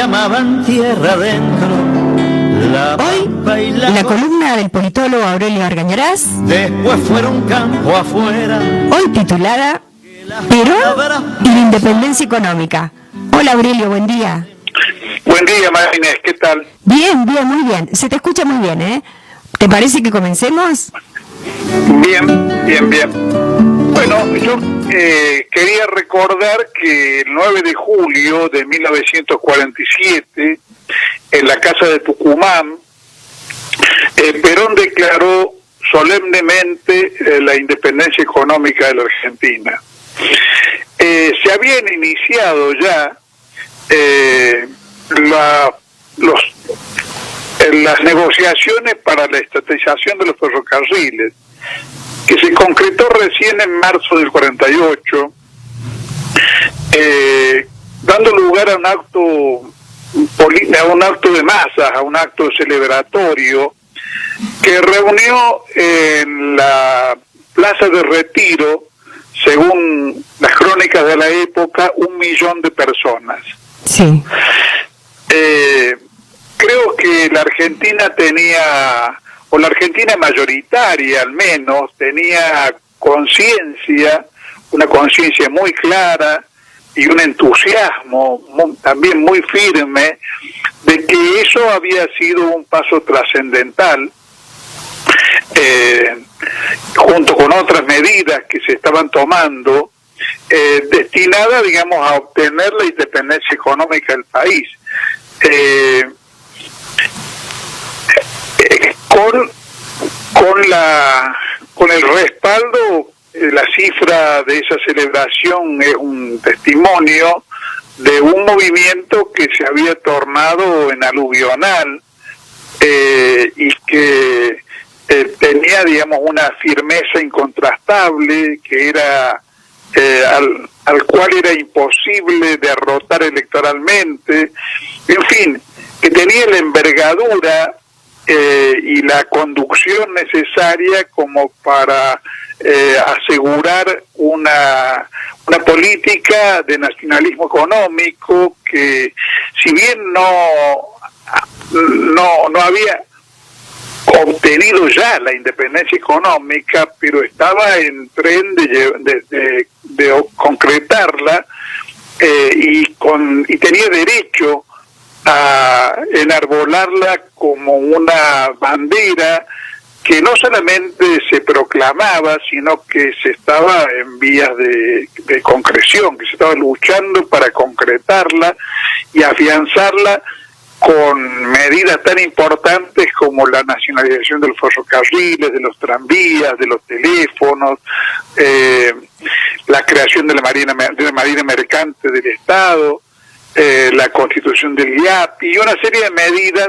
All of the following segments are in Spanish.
llamaban tierra adentro. Hoy, la columna del politólogo Aurelio Argañarás, Después fueron campo afuera. hoy titulada Perón y la independencia económica. Hola Aurelio, buen día. Buen día, María Inés, ¿qué tal? Bien, muy bien. Se te escucha muy bien, ¿eh? ¿Te parece que comencemos? Bien. Bueno, yo quería recordar que el 9 de julio de 1947, en la Casa de Tucumán, Perón declaró solemnemente la independencia económica de la Argentina. Se habían iniciado ya las negociaciones para la estatización de los ferrocarriles, que se concretó recién en marzo del 48, dando lugar a un acto de masas, a un acto celebratorio que reunió en la Plaza de Retiro, según las crónicas de la época, 1 millón de personas. Sí. Creo que la Argentina tenía, o la Argentina mayoritaria al menos, tenía conciencia, una conciencia muy clara y un entusiasmo también muy firme de que eso había sido un paso trascendental, junto con otras medidas que se estaban tomando, destinada, digamos, a obtener la independencia económica del país. Con el respaldo, la cifra de esa celebración es un testimonio de un movimiento que se había tornado en aluvional y que tenía, digamos, una firmeza incontrastable, que era al cual era imposible derrotar electoralmente, en fin, que tenía la envergadura y la conducción necesaria como para asegurar una política de nacionalismo económico que, si bien no había obtenido ya la independencia económica, pero estaba en tren de concretarla, y tenía derecho a enarbolarla como una bandera que no solamente se proclamaba, sino que se estaba en vías de concreción, que se estaba luchando para concretarla y afianzarla con medidas tan importantes como la nacionalización de los ferrocarriles, de los tranvías, de los teléfonos, la creación de la marina mercante del Estado, la constitución del IAP y una serie de medidas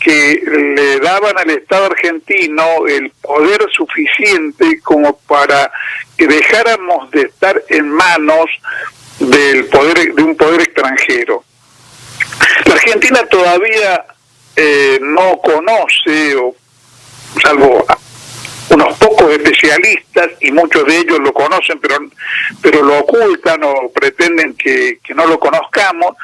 que le daban al Estado argentino el poder suficiente como para que dejáramos de estar en manos de un poder extranjero. La Argentina todavía no conoce, salvo unos pocos especialistas, y muchos de ellos lo conocen, pero lo ocultan o pretenden que no lo conozcamos,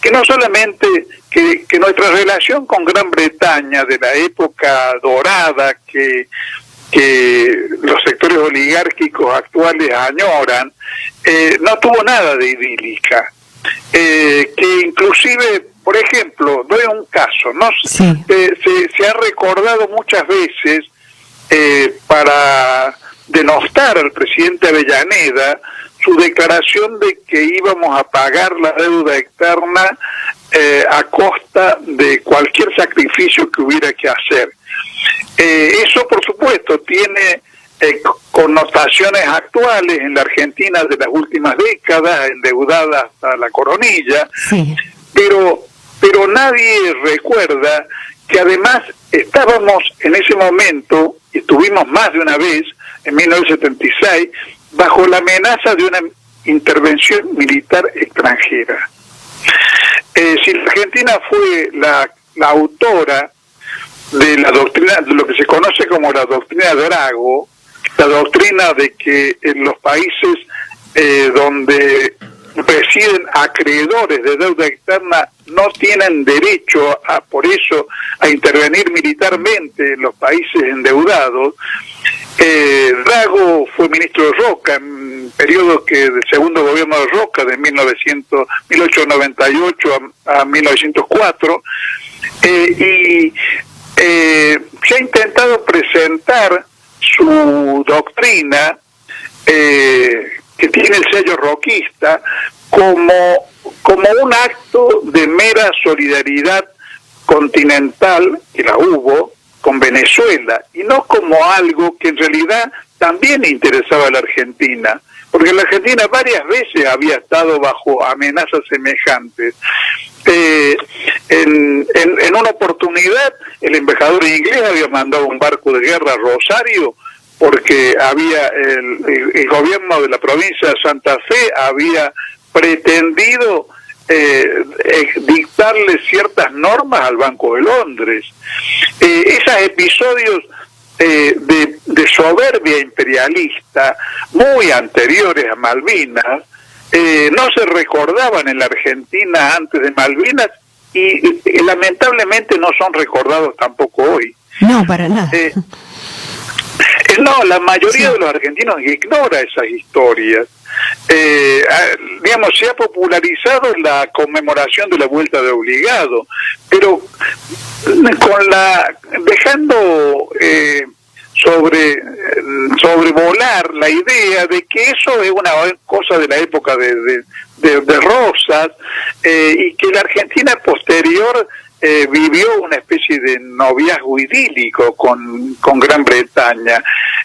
que no solamente que nuestra relación con Gran Bretaña de la época dorada que los sectores oligárquicos actuales añoran, no tuvo nada de idílica. Que inclusive, por ejemplo, doy un caso, ¿no? Sí. Se ha recordado muchas veces para denostar al presidente Avellaneda su declaración de que íbamos a pagar la deuda externa a costa de cualquier sacrificio que hubiera que hacer. Eso, por supuesto, tiene connotaciones actuales en la Argentina de las últimas décadas, endeudada hasta la coronilla, sí. pero nadie recuerda que además estábamos en ese momento, y estuvimos más de una vez, en 1976, bajo la amenaza de una intervención militar extranjera. Si la Argentina fue la autora de la doctrina, de lo que se conoce como la doctrina de Drago, la doctrina de que en los países donde residen acreedores de deuda externa no tienen derecho por eso a intervenir militarmente en los países endeudados. Drago fue ministro de Roca en periodo del segundo gobierno de Roca, de 1898 a 1904, y se ha intentado presentar su doctrina, que tiene el sello roquista, como un acto de mera solidaridad continental, que la hubo, con Venezuela, y no como algo que en realidad también interesaba a la Argentina, porque la Argentina varias veces había estado bajo amenazas semejantes. En una oportunidad, el embajador inglés había mandado un barco de guerra a Rosario, porque había el gobierno de la provincia de Santa Fe había pretendido dictarle ciertas normas al Banco de Londres. Esos episodios de soberbia imperialista muy anteriores a Malvinas no se recordaban en la Argentina antes de Malvinas y lamentablemente no son recordados tampoco hoy. No, para nada. No, la mayoría de los argentinos ignora esas historias. Digamos, se ha popularizado la conmemoración de la vuelta de obligado, pero dejando sobrevolar la idea de que eso es una cosa de la época de Rosas, y que la Argentina posterior vivió una especie de noviazgo idílico con Gran Bretaña,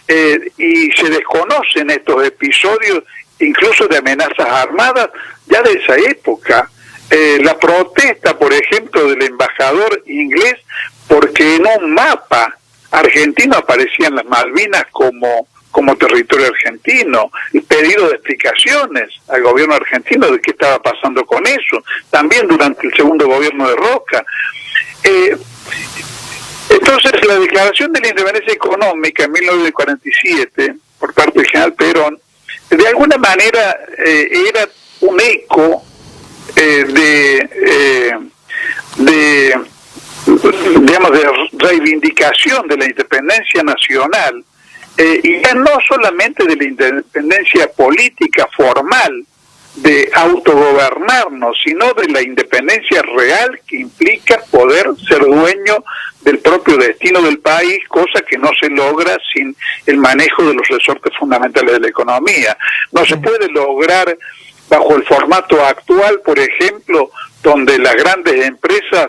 y se desconocen estos episodios incluso de amenazas armadas ya de esa época. La protesta, por ejemplo, del embajador inglés, porque en un mapa argentino aparecían las Malvinas como territorio argentino, y pedido de explicaciones al gobierno argentino de qué estaba pasando con eso, también durante el segundo gobierno de Roca. Entonces, la declaración de la independencia económica en 1947, por parte del general Perón, de alguna manera era un eco digamos, de reivindicación de la independencia nacional, y ya no solamente de la independencia política formal de autogobernarnos, sino de la independencia real que implica poder ser dueño del propio destino del país, cosa que no se logra sin el manejo de los resortes fundamentales de la economía. No se puede lograr bajo el formato actual, por ejemplo, donde las grandes empresas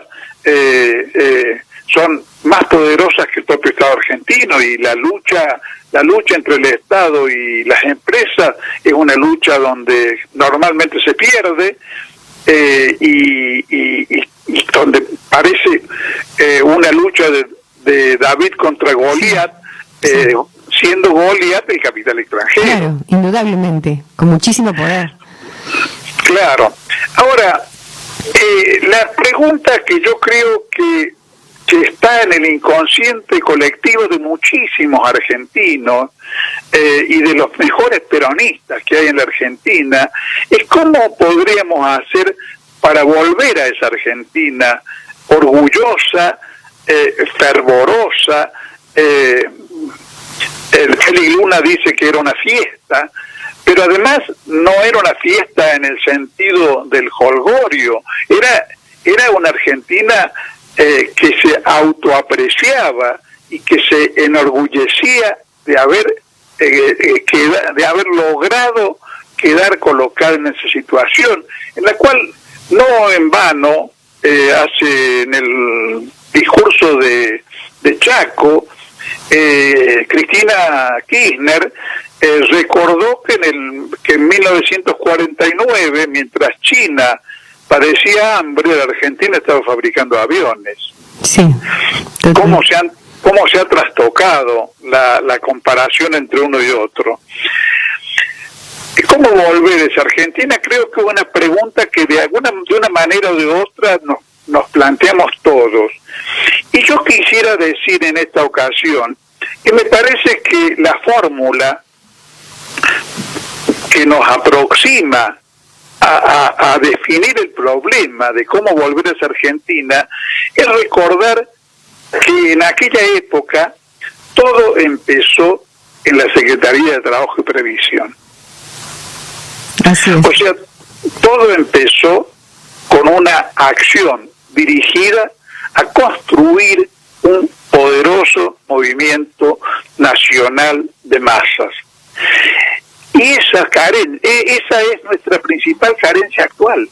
son más poderosas que el propio Estado argentino, y la lucha entre el Estado y las empresas es una lucha donde normalmente se pierde, y donde parece una lucha de David contra Goliat, siendo Goliat el capital extranjero. Claro, indudablemente, con muchísimo poder. Claro. Ahora, la pregunta que yo creo que está en el inconsciente colectivo de muchísimos argentinos, y de los mejores peronistas que hay en la Argentina, es cómo podríamos hacer para volver a esa Argentina orgullosa, fervorosa. Félix Luna dice que era una fiesta, pero además no era una fiesta en el sentido del jolgorio, era una Argentina que se autoapreciaba y que se enorgullecía de haber logrado quedar colocada en esa situación, en la cual no en vano en el discurso de Chaco, Cristina Kirchner recordó que en 1949, mientras China padecía hambre, la Argentina estaba fabricando aviones. Sí. ¿Cómo se ha trastocado la comparación entre uno y otro? ¿Cómo volver a esa Argentina? Creo que es una pregunta que de una manera o de otra nos planteamos todos. Y yo quisiera decir en esta ocasión que me parece que la fórmula que nos aproxima a definir el problema de cómo volver a esa Argentina, es recordar que en aquella época todo empezó en la Secretaría de Trabajo y Previsión. Así es. O sea, todo empezó con una acción dirigida a construir un poderoso movimiento nacional de masas. Y esa es nuestra principal carencia actual.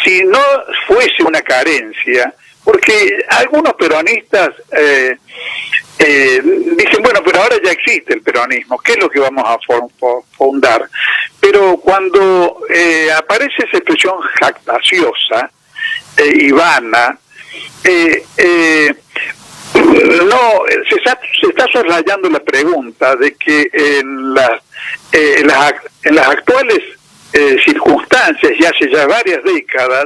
Si no fuese una carencia, porque algunos peronistas dicen, bueno, pero ahora ya existe el peronismo, ¿qué es lo que vamos a fundar? Pero cuando aparece esa expresión jactaciosa y vana, no, se está soslayando la pregunta de que en las actuales circunstancias, y hace ya varias décadas,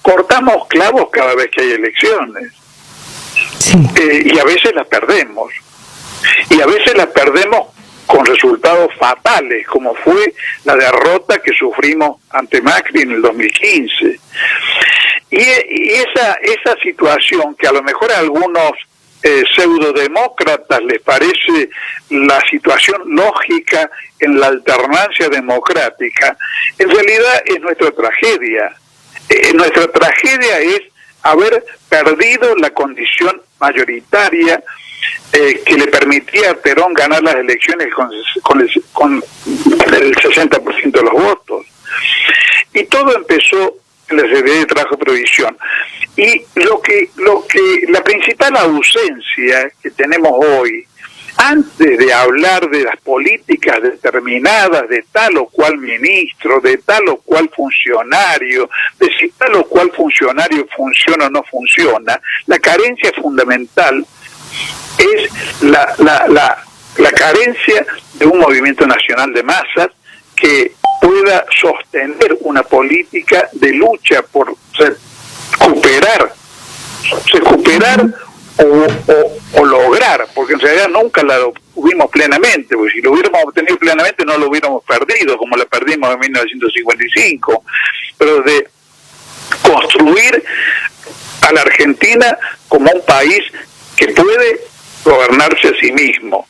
cortamos clavos cada vez que hay elecciones. Sí. Y a veces las perdemos. Y a veces las perdemos con resultados fatales, como fue la derrota que sufrimos ante Macri en el 2015. Y esa situación, que a lo mejor a algunos pseudodemócratas les parece la situación lógica en la alternancia democrática, en realidad es nuestra tragedia. Nuestra tragedia es haber perdido la condición mayoritaria que le permitía a Perón ganar las elecciones con el 60% de los votos. Y todo empezó en la Secretaría de Trabajo y Previsión. Y la principal ausencia que tenemos hoy, antes de hablar de las políticas determinadas de tal o cual ministro, de tal o cual funcionario, de si tal o cual funcionario funciona o no funciona, la carencia fundamental es la carencia de un movimiento nacional de masas que pueda sostener una política de lucha por recuperar o lograr, porque en realidad nunca la obtuvimos plenamente, porque si lo hubiéramos obtenido plenamente no lo hubiéramos perdido, como la perdimos en 1955, pero de construir a la Argentina como un país que puede gobernarse a sí mismo.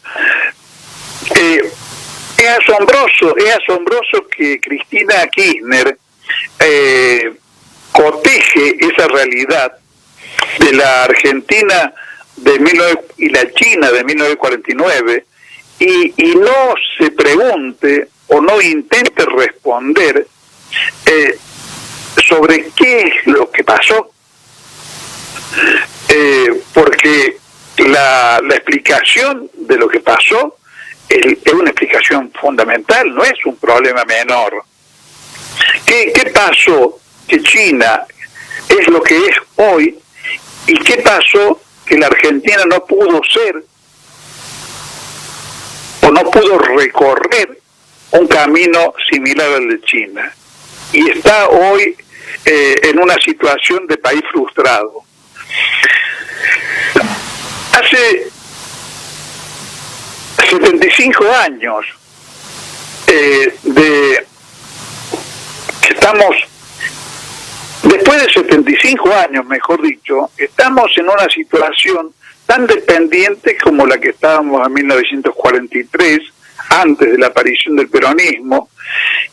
Es asombroso que Cristina Kirchner coteje esa realidad de la Argentina y la China de 1949 y no se pregunte o no intente responder sobre qué es lo que pasó, porque la explicación de lo que pasó es una explicación fundamental, no es un problema menor. ¿Qué pasó que China es lo que es hoy y qué pasó que la Argentina no pudo ser o no pudo recorrer un camino similar al de China y está hoy en una situación de país frustrado? Hace 75 años después de 75 años, mejor dicho, estamos en una situación tan dependiente como la que estábamos en 1943, antes de la aparición del peronismo,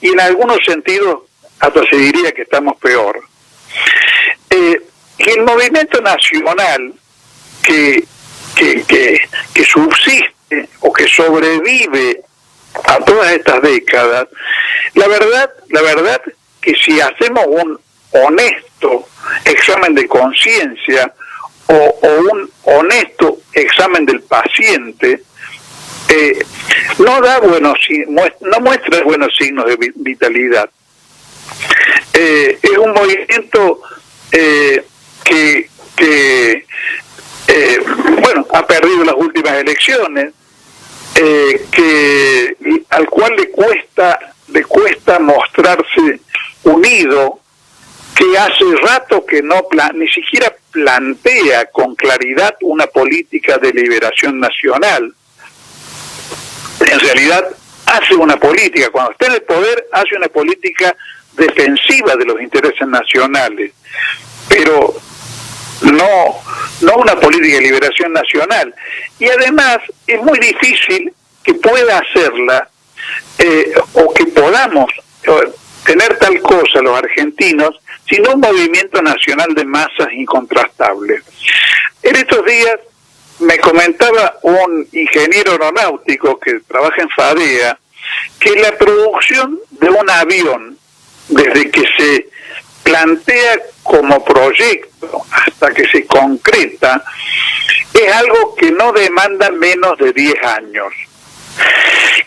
y en algunos sentidos hasta se diría que estamos peor. Y el movimiento nacional que subsiste o que sobrevive a todas estas décadas, la verdad que si hacemos un honesto examen de conciencia o un honesto examen del paciente, no muestra buenos signos de vitalidad. Es un movimiento que ha perdido las últimas elecciones, al cual le cuesta mostrarse unido, que hace rato que ni siquiera plantea con claridad una política de liberación nacional. En realidad, hace una política, cuando está en el poder, hace una política defensiva de los intereses nacionales, pero no una política de liberación nacional. Y además es muy difícil que pueda hacerla o que podamos tener tal cosa los argentinos sin un movimiento nacional de masas incontrastable. En estos días me comentaba un ingeniero aeronáutico que trabaja en FADEA que la producción de un avión, desde que se plantea como proyecto hasta que se concreta, es algo que no demanda menos de 10 años.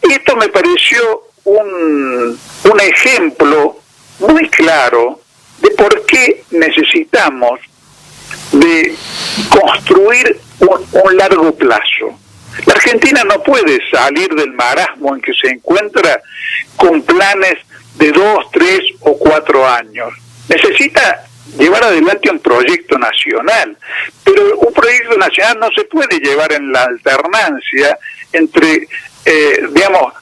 Y esto me pareció un ejemplo muy claro de por qué necesitamos de construir un largo plazo. La Argentina no puede salir del marasmo en que se encuentra con planes de 2, 3 o 4 años. Necesita llevar adelante un proyecto nacional, pero un proyecto nacional no se puede llevar en la alternancia entre,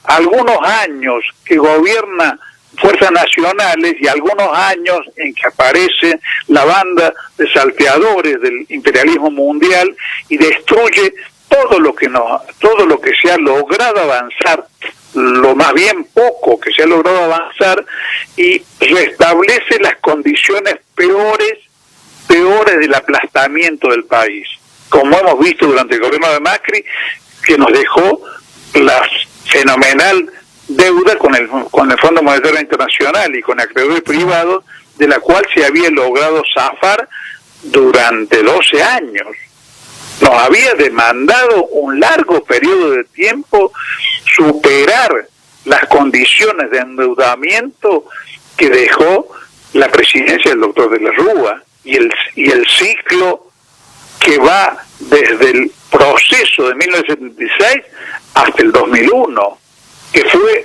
algunos años que gobierna fuerzas nacionales y algunos años en que aparece la banda de salteadores del imperialismo mundial y destruye todo lo que se ha logrado avanzar, lo más bien poco que se ha logrado avanzar, y restablece las condiciones peores del aplastamiento del país, como hemos visto durante el gobierno de Macri, que nos dejó la fenomenal deuda con el Fondo Monetario Internacional y con acreedores privados, de la cual se había logrado zafar durante 12 años. Nos había demandado un largo periodo de tiempo superar las condiciones de endeudamiento que dejó la presidencia del doctor de la Rúa y el ciclo que va desde el proceso de 1976 hasta el 2001, que fue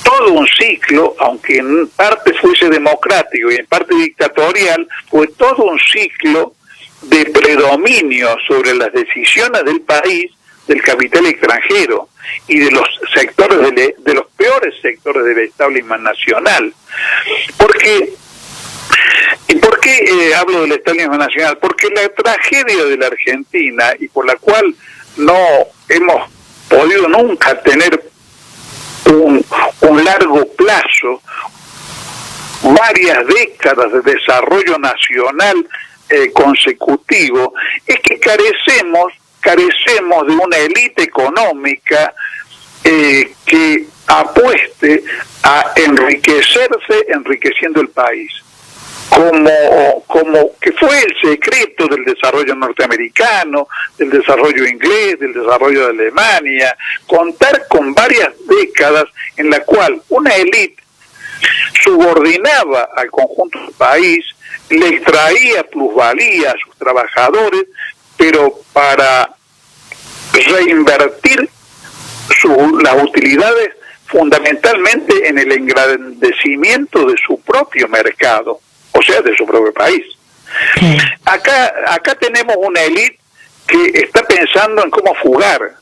todo un ciclo, aunque en parte fuese democrático y en parte dictatorial, fue todo un ciclo de predominio sobre las decisiones del país del capital extranjero y de los sectores de los peores sectores del establishment nacional. ¿Por qué hablo del establishment nacional? Porque la tragedia de la Argentina, y por la cual no hemos podido nunca tener un largo plazo, varias décadas de desarrollo nacional consecutivo, es que carecemos de una élite económica que apueste a enriquecerse enriqueciendo el país, como que fue el secreto del desarrollo norteamericano, del desarrollo inglés, del desarrollo de Alemania, contar con varias décadas en la cual una élite subordinaba al conjunto del país, le extraía plusvalía a sus trabajadores, pero para reinvertir las utilidades fundamentalmente en el engrandecimiento de su propio mercado, o sea, de su propio país. Sí. Acá tenemos una élite que está pensando en cómo fugar,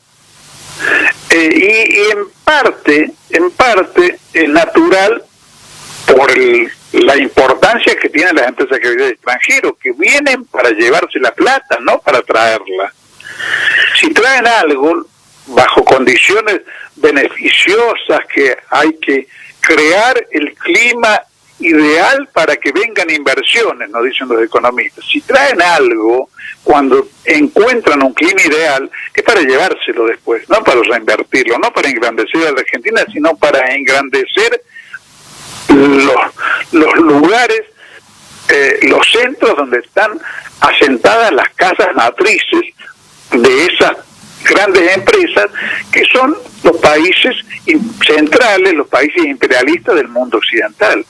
y en parte es natural por la importancia que tienen las empresas que vienen del extranjero, que vienen para llevarse la plata, no para traerla. Si traen algo bajo condiciones beneficiosas, que hay que crear el clima ideal para que vengan inversiones, nos dicen los economistas. Si traen algo, cuando encuentran un clima ideal, es para llevárselo después, no para reinvertirlo, no para engrandecer a la Argentina, sino para engrandecer los lugares, los centros donde están asentadas las casas matrices de esas grandes empresas, que son los países centrales, los países imperialistas del mundo occidental.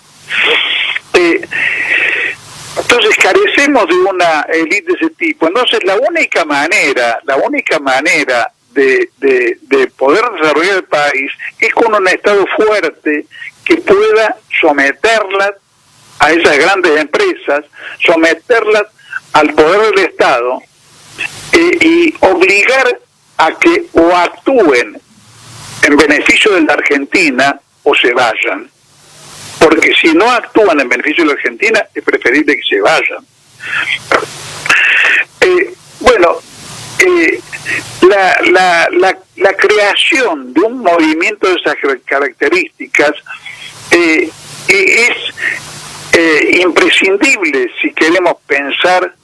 Entonces carecemos de una élite de ese tipo. Entonces la única manera de poder desarrollar el país es con un Estado fuerte que pueda someterlas a esas grandes empresas, someterlas al poder del Estado, y obligar a que o actúen en beneficio de la Argentina o se vayan. Porque si no actúan en beneficio de la Argentina, es preferible que se vayan. La creación de un movimiento de esas características es imprescindible si queremos pensar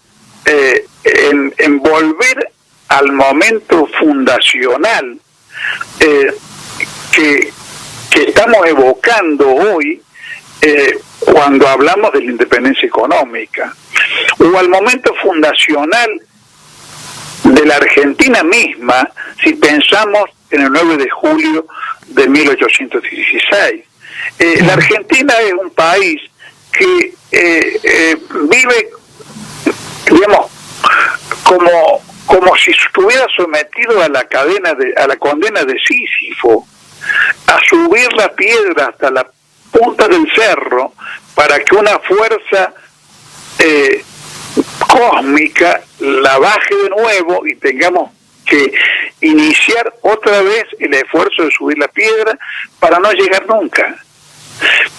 en volver al momento fundacional que estamos evocando hoy cuando hablamos de la independencia económica, o al momento fundacional de la Argentina misma, si pensamos en el 9 de julio de 1816. La Argentina es un país que vive, digamos, como si estuviera sometido a la condena de Sísifo, a subir la piedra hasta la punta del cerro para que una fuerza cósmica la baje de nuevo y tengamos que iniciar otra vez el esfuerzo de subir la piedra para no llegar nunca.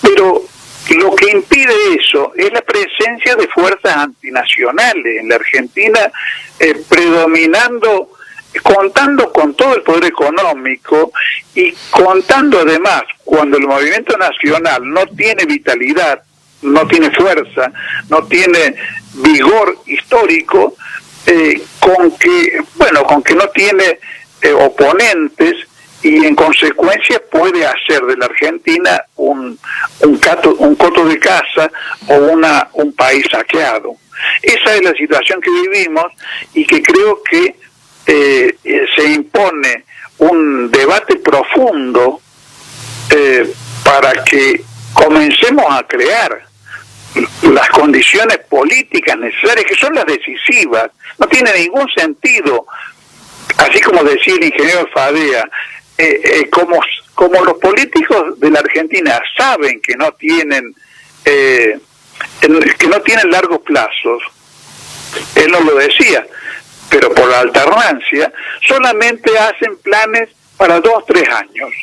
Pero lo que impide eso es la presencia de fuerzas antinacionales en la Argentina, predominando, contando con todo el poder económico y contando además, cuando el movimiento nacional no tiene vitalidad, no tiene fuerza, no tiene vigor histórico, con que no tiene oponentes, y en consecuencia puede hacer de la Argentina un coto de caza o un país saqueado. Esa es la situación que vivimos y que creo que se impone un debate profundo para que comencemos a crear las condiciones políticas necesarias, que son las decisivas. No tiene ningún sentido, así como decía el ingeniero Fadea, como los políticos de la Argentina saben que no tienen largos plazos, él no lo decía, pero por la alternancia solamente hacen planes para 2 o 3 años.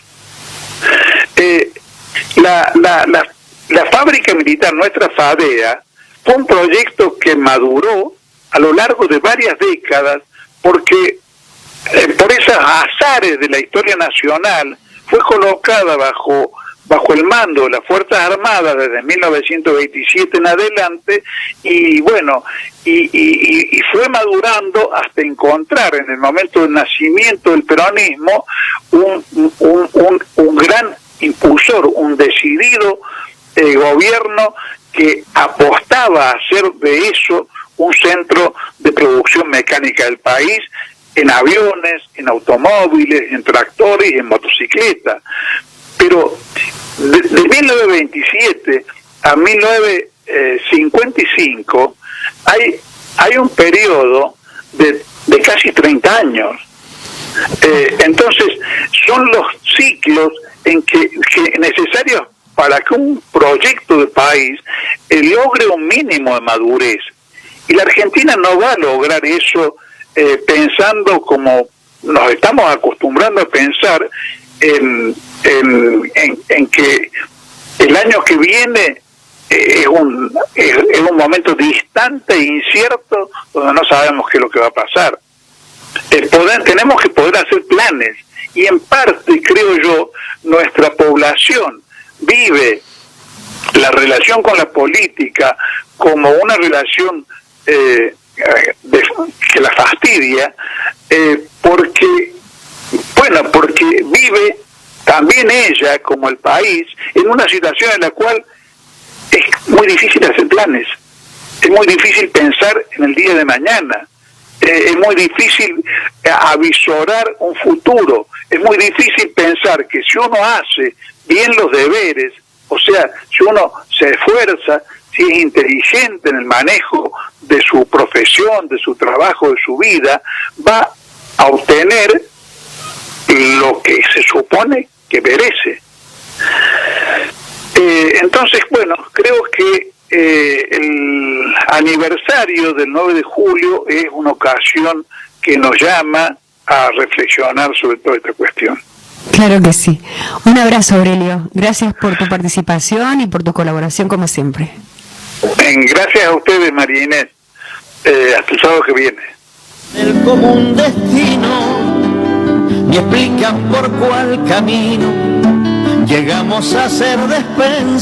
La fábrica militar nuestra Fadea fue un proyecto que maduró a lo largo de varias décadas porque por esos azares de la historia nacional fue colocada bajo el mando de las Fuerzas Armadas desde 1927 en adelante, y bueno, y fue madurando hasta encontrar en el momento del nacimiento del peronismo un gran impulsor, un decidido gobierno que apostaba a hacer de eso un centro de producción mecánica del país, en aviones, en automóviles, en tractores y en motocicletas. Pero de 1927 a 1955 hay un periodo de casi 30 años. Entonces son los ciclos que necesarios para que un proyecto de país logre un mínimo de madurez. Y la Argentina no va a lograr eso pensando como nos estamos acostumbrando a pensar en que el año que viene es un momento distante e incierto donde no sabemos qué es lo que va a pasar. Tenemos que poder hacer planes, y en parte, creo yo, nuestra población vive la relación con la política como una relación que la fastidia, porque vive también ella, como el país, en una situación en la cual es muy difícil hacer planes, es muy difícil pensar en el día de mañana, es muy difícil avisorar un futuro, es muy difícil pensar que si uno hace bien los deberes, o sea, si uno se esfuerza, si es inteligente en el manejo de su profesión, de su trabajo, de su vida, va a obtener lo que se supone que merece. Entonces, bueno, creo que el aniversario del 9 de julio es una ocasión que nos llama a reflexionar sobre toda esta cuestión. Claro que sí. Un abrazo, Aurelio. Gracias por tu participación y por tu colaboración, como siempre. Gracias a ustedes, María Inés. Hasta el sábado que viene. El común destino, ni explican por cuál camino llegamos a ser despensa.